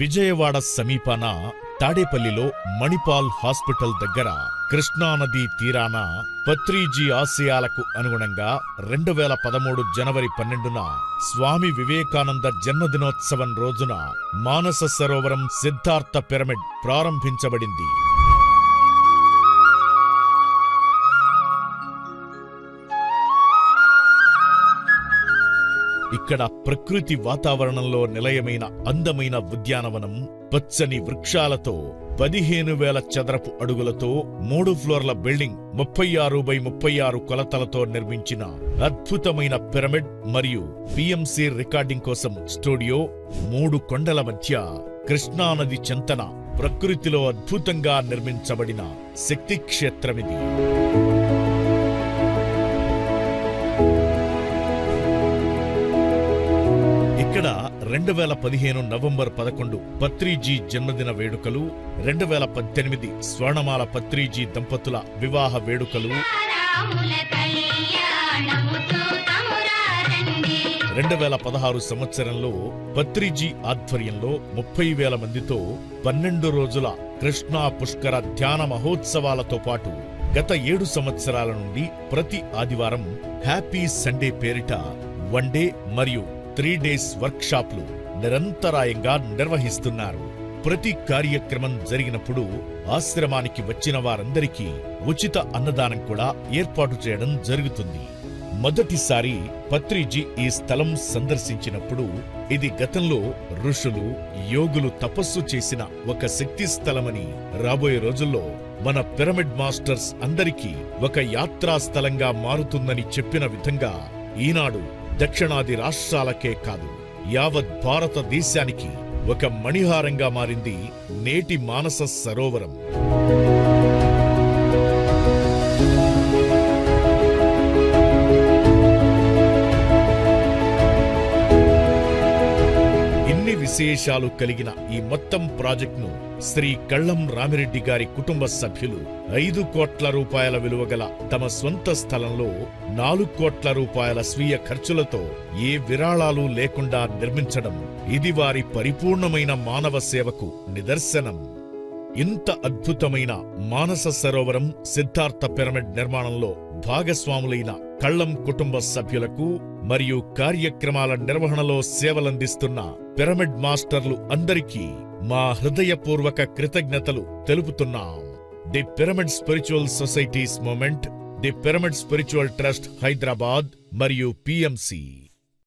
విజయవాడ సమీపాన తాడేపల్లిలో మణిపాల్ హాస్పిటల్ దగ్గర కృష్ణానదీ తీరాన పత్రిజీ ఆశయాలకు అనుగుణంగా 2013 జనవరి 12న స్వామి వివేకానంద జన్మదినోత్సవం రోజున మానస సరోవరం సిద్ధార్థ పిరమిడ్ ప్రారంభించబడింది. ఇక్కడ ప్రకృతి వాతావరణంలో నిలయమైన అందమైన ఉద్యానవనం, పచ్చని వృక్షాలతో 15,000 చదరపు అడుగులతో 3 ఫ్లోర్ల బిల్డింగ్, 36x36 కొలతలతో నిర్మించిన అద్భుతమైన పిరమిడ్ మరియు పిఎంసి రికార్డింగ్ కోసం స్టూడియో, 3 కొండల మధ్య కృష్ణానది చెంతన ప్రకృతిలో అద్భుతంగా నిర్మించబడిన శక్తి క్షేత్రమిది. ఇక్కడ 2015 నవంబర్ 11 పత్రిజీ జన్మదిన వేడుకలు, 2018 స్వర్ణమాల పత్రిజీ దంపతుల వివాహ వేడుకలు, 2016 సంవత్సరంలో పత్రిజీ ఆధ్వర్యంలో 30,000 మందితో 12 రోజుల కృష్ణా పుష్కర ధ్యాన మహోత్సవాలతో పాటు గత 7 సంవత్సరాల నుండి ప్రతి ఆదివారం హ్యాపీ సండే పేరిట 1 డే మరియు 3 డేస్ వర్క్షాప్లు నిరంతరాయంగా నిర్వహిస్తున్నారు. ప్రతి కార్యక్రమం జరిగినప్పుడు ఆశ్రమానికి వచ్చిన వారందరికీ ఉచిత అన్నదానం కూడా ఏర్పాటు చేయడం జరుగుతుంది. మొదటిసారి పత్రిజీ ఈ స్థలం సందర్శించినప్పుడు ఇది గతంలో ఋషులు, యోగులు తపస్సు చేసిన ఒక శక్తి స్థలమని, రాబోయే రోజుల్లో మన పిరమిడ్ మాస్టర్స్ అందరికీ ఒక యాత్రా స్థలంగా మారుతుందని చెప్పిన విధంగా ఈనాడు దక్షిణాది రాష్ట్రాలకే కాదు, యావత్ భారతదేశానికి ఒక మణిహారంగా మారింది నేటి మానస సరోవరం. ఇన్ని విశేషాలు కలిగిన ఈ మొత్తం ప్రాజెక్టును శ్రీ కళ్ళం రామిరెడ్డి గారి కుటుంబ సభ్యులు 5 కోట్ల రూపాయల విలువగల తమ స్వంత స్థలంలో 4 కోట్ల రూపాయల స్వీయ ఖర్చులతో ఏ విరాళాలు లేకుండా నిర్మించడం ఇది వారి పరిపూర్ణమైన మానవ సేవకు నిదర్శనం. ఇంత అద్భుతమైన మానస సరోవరం సిద్ధార్థ పిరమిడ్ నిర్మాణంలో భాగస్వాములైన కళ్ళం కుటుంబ సభ్యులకు మరియు కార్యక్రమాల నిర్వహణలో సేవలందిస్తున్న పిరమిడ్ మాస్టర్లు అందరికీ మా హృదయపూర్వక కృతజ్ఞతలు తెలుపుతున్నాం. The pyramid spiritual societies movement, the pyramid spiritual trust Hyderabad మరియు పిఎంసి.